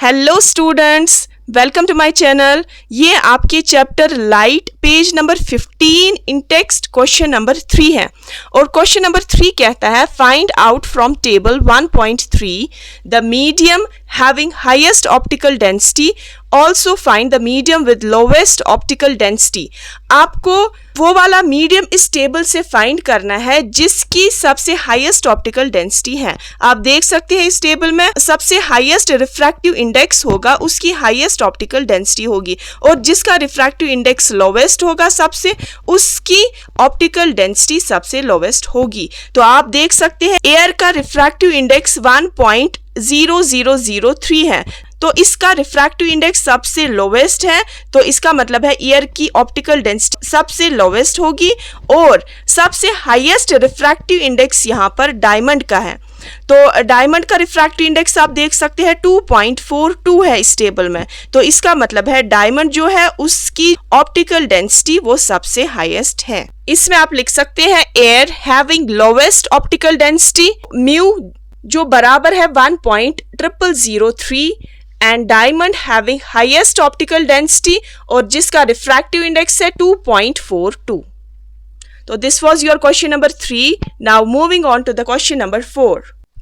Hello students, welcome to my channel. ये आपके chapter light page number 15 in text question number 3 है और question number 3 कहता है find out from table 1.3 the medium having highest optical density, also find the medium with lowest optical density. आपको वो वाला medium इस टेबल से फाइंड करना है जिसकी सबसे हाईएस्ट ऑप्टिकल डेंसिटी है। आप देख सकते हैं इस टेबल में सबसे हाईएस्ट रिफ्रैक्टिव इंडेक्स होगा उसकी हाईएस्ट ऑप्टिकल डेंसिटी होगी और जिसका रिफ्रैक्टिव इंडेक्स लोवेस्ट होगा सबसे, उसकी ऑप्टिकल डेंसिटी सबसे लोवेस्ट होगी। तो आप देख सकते हैं एयर का रिफ्रैक्टिव इंडेक्स 1.0003 है, तो इसका रिफ्रैक्टिव इंडेक्स सबसे लोवेस्ट है, तो इसका मतलब है एयर की ऑप्टिकल डेंसिटी सबसे लोवेस्ट होगी और सबसे हाईएस्ट रिफ्रैक्टिव इंडेक्स यहाँ पर डायमंड का है। तो डायमंड का रिफ्रैक्टिव इंडेक्स आप देख सकते हैं 2.42 है इस टेबल में, तो इसका मतलब है डायमंड जो है उसकी ऑप्टिकल डेंसिटी वो सबसे हाईएस्ट है। इसमें आप लिख सकते हैं air having lowest optical density mu जो बराबर है 1.0003 and diamond having highest optical density और जिसका रिफ्रैक्टिव इंडेक्स है 2.42। तो this was your question number 3। Now moving on to the question number 4।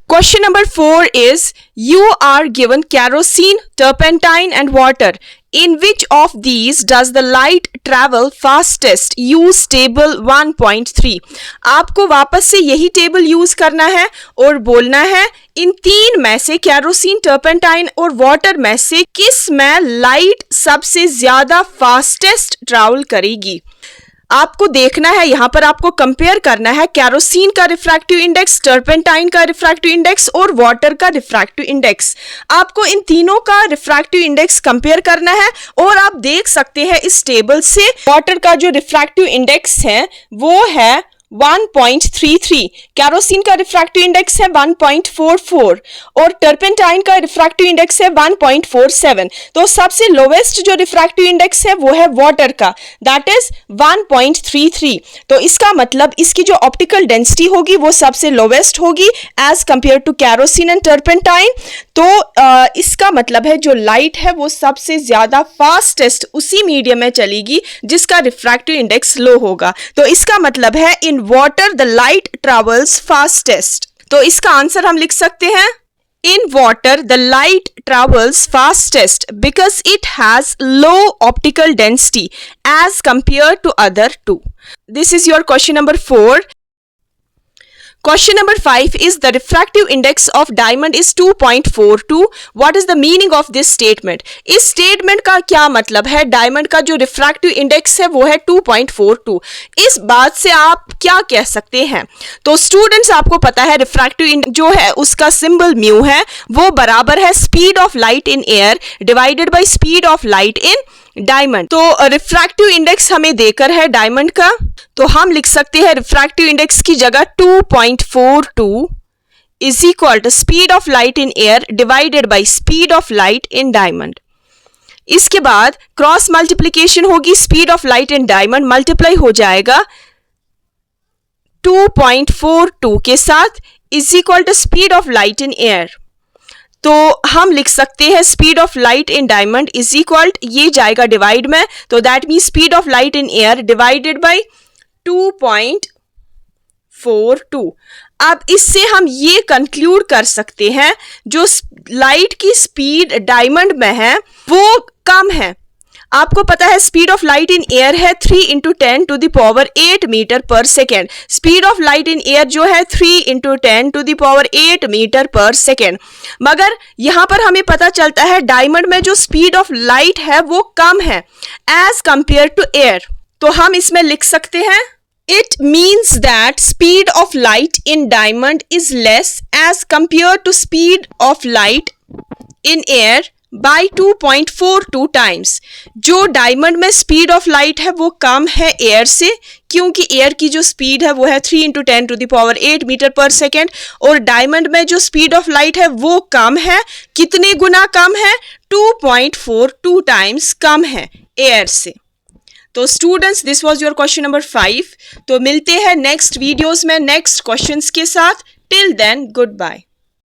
Question number 4 is you are given kerosene, turpentine and water. In which of these does the light travel fastest? Use table 1.3. आपको वापस से यही table use करना है और बोलना है इन तीन में से केरोसिन, टर्पेंटाइन और वाटर में से किस में लाइट सबसे ज्यादा फास्टेस्ट ट्रैवल करेगी। आपको देखना है, यहाँ पर आपको कंपेयर करना है केरोसिन का रिफ्रैक्टिव इंडेक्स, टर्पेंटाइन का रिफ्रैक्टिव इंडेक्स और वाटर का रिफ्रैक्टिव इंडेक्स। आपको इन तीनों का रिफ्रैक्टिव इंडेक्स कंपेयर करना है और आप देख सकते हैं इस टेबल से वाटर का जो रिफ्रैक्टिव इंडेक्स है वो है 1.33, केरोसिन का रिफ्रैक्टिव इंडेक्स है 1.44 और टर्पेंटाइन का रिफ्रैक्टिव इंडेक्स है 1.47। तो सबसे लोवेस्ट जो रिफ्रैक्टिव इंडेक्स है वो है वाटर का, दैट इज 1.33। तो इसका मतलब इसकी जो ऑप्टिकल डेंसिटी होगी वो सबसे लोवेस्ट होगी as compare to kerosene and turpentine. तो इसका मतलब है जो लाइट है वो सबसे ज्यादा फास्टेस्ट उसी मीडियम में चलेगी जिसका रिफ्रैक्टिव इंडेक्स लो होगा। तो इसका मतलब है in water the light travels fastest. तो इसका आंसर हम लिख सकते हैं in water the light travels fastest because it has low optical density as compared to other two. This is your question number 4. Question number 5 is the refractive index of diamond is 2.42. What is the meaning of this statement? इस statement का क्या मतलब है? Diamond का जो refractive index है वो है 2.42। इस बात से आप क्या कह सकते हैं? तो स्टूडेंट्स आपको पता है रिफ्रैक्टिव इंडेक्स जो है उसका सिंबल म्यू है, वो बराबर है speed of light in air divided by speed of light in diamond. तो रिफ्रैक्टिव इंडेक्स हमें देकर है डायमंड का, तो हम लिख सकते हैं रिफ्रैक्टिव इंडेक्स की जगह 2.42 is equal to speed of light in air divided by speed of light in diamond. इसके बाद क्रॉस मल्टीप्लीकेशन होगी, speed of light in diamond multiply हो जाएगा 2.42 के साथ is equal to speed of light in air. तो हम लिख सकते हैं speed of light in diamond is equal, ये जाएगा डिवाइड में, तो that mean speed of light in air divided by 2.42। अब इससे हम ये कंक्लूड कर सकते हैं जो लाइट की स्पीड डायमंड में है वो कम है। आपको पता है speed of light in air है 3 × 10⁸ मीटर पर second. Speed of light in air जो है 3 × 10⁸ मीटर पर सेकेंड, मगर यहां पर हमें पता चलता है डायमंड में जो स्पीड ऑफ लाइट है वो कम है एज कंपेयर टू एयर। तो हम इसमें लिख सकते हैं it means that speed of light in diamond is less as compare to speed of light in air by 2.42 times. जो डायमंड में स्पीड ऑफ लाइट है वो कम है एयर से, क्योंकि एयर की जो स्पीड है वो है 3 × 10⁸ मीटर पर सेकेंड और डायमंड में जो स्पीड ऑफ लाइट है वो कम है। कितने गुना कम है? 2.42 टाइम्स कम है एयर से। तो students this was your question number 5। तो मिलते हैं नेक्स्ट वीडियोस में नेक्स्ट क्वेश्चंस के साथ। Till then good bye.